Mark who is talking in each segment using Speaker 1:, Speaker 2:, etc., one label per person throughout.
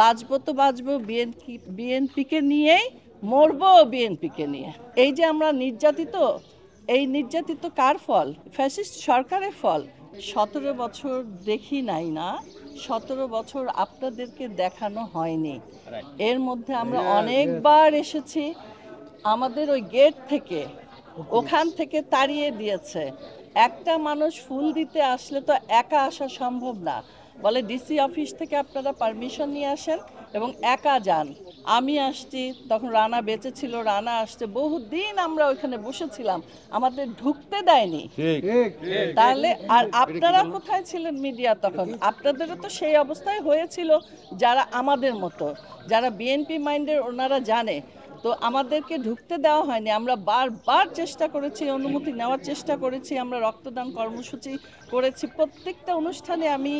Speaker 1: বাঁচবো তো বাঁচবো বিএনপিকে নিয়েই, মরবো বিএনপিকে নিয়ে। এই যে আমরা নির্যাতিত, এই নির্যাতিত কার ফল? ফ্যাসিস্ট সরকারের ফল। 17 বছর দেখি নাই না, 17 বছর আপনাদেরকে দেখানো হয়নি। এর মধ্যে আমরা অনেকবার এসেছি, আমাদের ওই গেট থেকে ওখান থেকে তাড়িয়ে দিয়েছে। একটা মানুষ ফুল দিতে আসলে তো একা আসা সম্ভব না, বলে ডিসি অফিস থেকে আপনারা পারমিশন নিয়ে আসেন এবং একা যান। আমি আসছি, তখন রানা বেঁচে ছিল, রানা আসছে, বহুদিন আমরা ওইখানে বসেছিলাম, আমাদের ঢুকতে দেয়নি। তাহলে আর আপনারা কোথায় ছিলেন মিডিয়া তখন? আপনাদেরও তো সেই অবস্থায় হয়েছিল, যারা আমাদের মতো, যারা বিএনপি মাইন্ডের, ওনারা জানে। তো আমাদেরকে ঢুকতে দেওয়া হয়নি। আমরা বারবার চেষ্টা করেছি, অনুমতি নেওয়ার চেষ্টা করেছি, আমরা রক্তদান কর্মসূচি করেছি, প্রত্যেকটা অনুষ্ঠানে আমি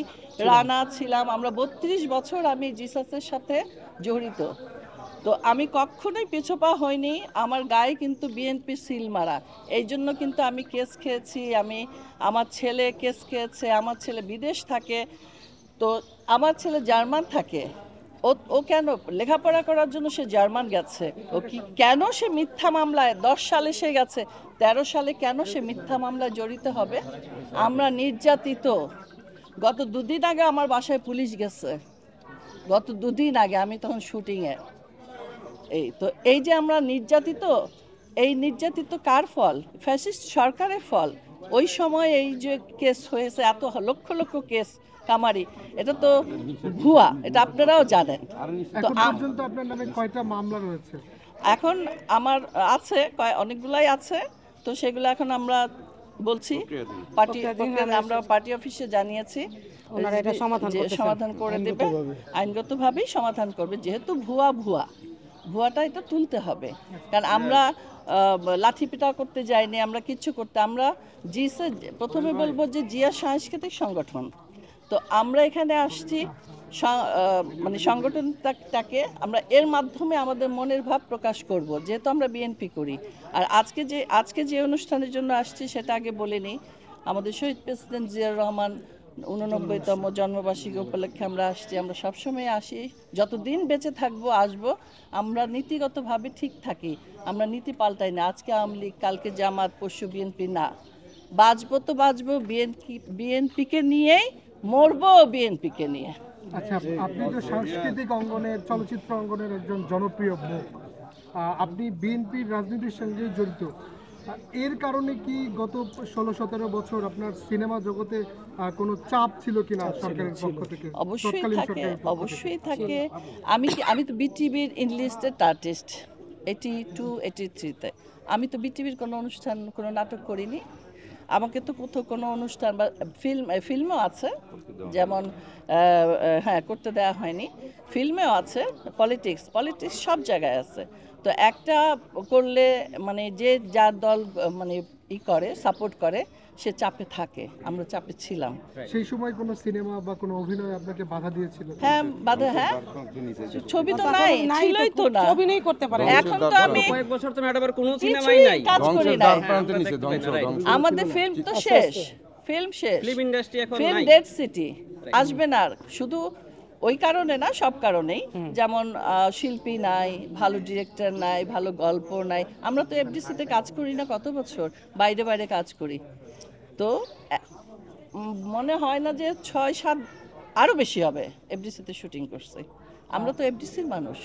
Speaker 1: রানা ছিলাম। আমরা 32 বছর আমি জিসাসের সাথে জড়িত। তো আমি কখনোই পিছপা হইনি। আমার গায়ে কিন্তু বিএনপি সিল মারা, এই জন্য কিন্তু আমি কেস খেয়েছি, আমার ছেলে কেস খেয়েছে, আমার ছেলে বিদেশ থাকে। তো আমার ছেলে জার্মান থাকে, ও কেন লেখাপড়া করার জন্য সে জার্মান গেছে। ও কি কেন সে মিথ্যা মামলায় 10 সালে সে গেছে, 13 সালে কেন সে মিথ্যা মামলায় জড়িত হবে? আমরা নির্যাতিত। গত 2 দিন আগে আমার বাসায় পুলিশ গেছে, গত 2 দিন আগে, আমি তখন শুটিংয়ে। এই যে আমরা নির্যাতিত, এই নির্যাতিত কার ফল? ফ্যাসিস্ট সরকারের ফল। ওই সময় এই যে কেস হয়েছে, এত লক্ষ লক্ষ কেস কামারি, এটা তো ভুয়া, এটা আপনারাও জানেন। তো
Speaker 2: আপনার নামে কয়টা মামলা রয়েছে?
Speaker 1: এখন আমার আছে অনেকগুলাই আছে, তো সেগুলো এখন আমরা বলছি আমরা পার্টি অফিসে জানিয়েছি, সমাধান করে দেবে, আইনগতভাবেই সমাধান করবে। যেহেতু ভুয়াটা এটা তুলতে হবে, কারণ আমরা লাঠি পিটা করতে যাইনি, আমরা কিচ্ছু করতে, আমরা প্রথমে বলবো যে জিয়া সাংস্কৃতিক সংগঠন। তো আমরা এখানে আসছি মানে সংগঠনটাকে আমরা এর মাধ্যমে আমাদের মনের ভাব প্রকাশ করব, যেহেতু আমরা বিএনপি করি। আর আজকে যে অনুষ্ঠানের জন্য আসছি সেটা আগে বলে নিই। আমাদের শহীদ প্রেসিডেন্ট জিয়াউর রহমান 89তম জন্মবার্ষিকী উপলক্ষে আমরা আসছি। আমরা সবসময় আসি, যতদিন বেঁচে থাকবো আসবো। আমরা নীতিগতভাবে ঠিক থাকি, আমরা নীতি পাল্টাই না। আজকে আওয়ামী লীগ, কালকে জামাত, পরশু বিএনপি না। বাঁচবো তো বাঁচবো বিএনপিকে নিয়েই, মরবো বিএনপিকে নিয়ে।
Speaker 2: আচ্ছা, আপনি তো সাংস্কৃতিক অঙ্গনের, চলচ্চিত্র অঙ্গনের একজন জনপ্রিয় মুখ, আপনি বিএনপির রাজনীতির সঙ্গে জড়িত। এর কারণে কি গত 16-17 বছর আপনার সিনেমা জগতে কোনো চাপ ছিল কিনা সরকারের পক্ষ থেকে?
Speaker 1: অবশ্যই থাকে। আমি তো বিটিভির ইনলিস্টেড আর্টিস্ট 82-83-তে। আমি তো বিটিভির কোনো অনুষ্ঠান, কোনো নাটক করিনি। আমাকে তো কোথাও কোনো অনুষ্ঠান বা ফিল্মও আছে, যেমন হ্যাঁ, করতে দেওয়া হয়নি। ফিল্মেও আছে, পলিটিক্স সব জায়গায় আছে। তো একটা করলে মানে যে যার দল মানে করে, সাপোর্ট করে, সে চাপে থাকে। আমরা চাপে ছিলাম।
Speaker 2: সেই সময় কোনো সিনেমা বা কোনো অভিনয় আপনাকে বাধা দিয়েছিল?
Speaker 1: হ্যাঁ, ছবি তো নাই, ছিলই তো না,
Speaker 3: অভিনয় করতে পারে।
Speaker 1: এখন তো আমি
Speaker 4: কয়েক বছর তো ম্যাডাম কোনো সিনেমাই নাই,
Speaker 1: কাজ করি না। আমাদের ফিল্ম তো শেষ,
Speaker 4: ফিল্ম ইন্ডাস্ট্রি এখন
Speaker 1: ফিল্ম
Speaker 4: নাই।
Speaker 1: ডেড সিটি আসবে না। শুধু ওই কারণে না, সব কারণেই, যেমন শিল্পী নাই, ভালো ডিরেক্টর নাই, ভালো গল্প নাই। আমরা তো এফডিসিতে কাজ করি না কত বছর, বাইরে কাজ করি। তো মনে হয় না যে 6-7, আরও বেশি হবে এফডিসিতে শুটিং করছে। আমরা তো এফডিসির মানুষ।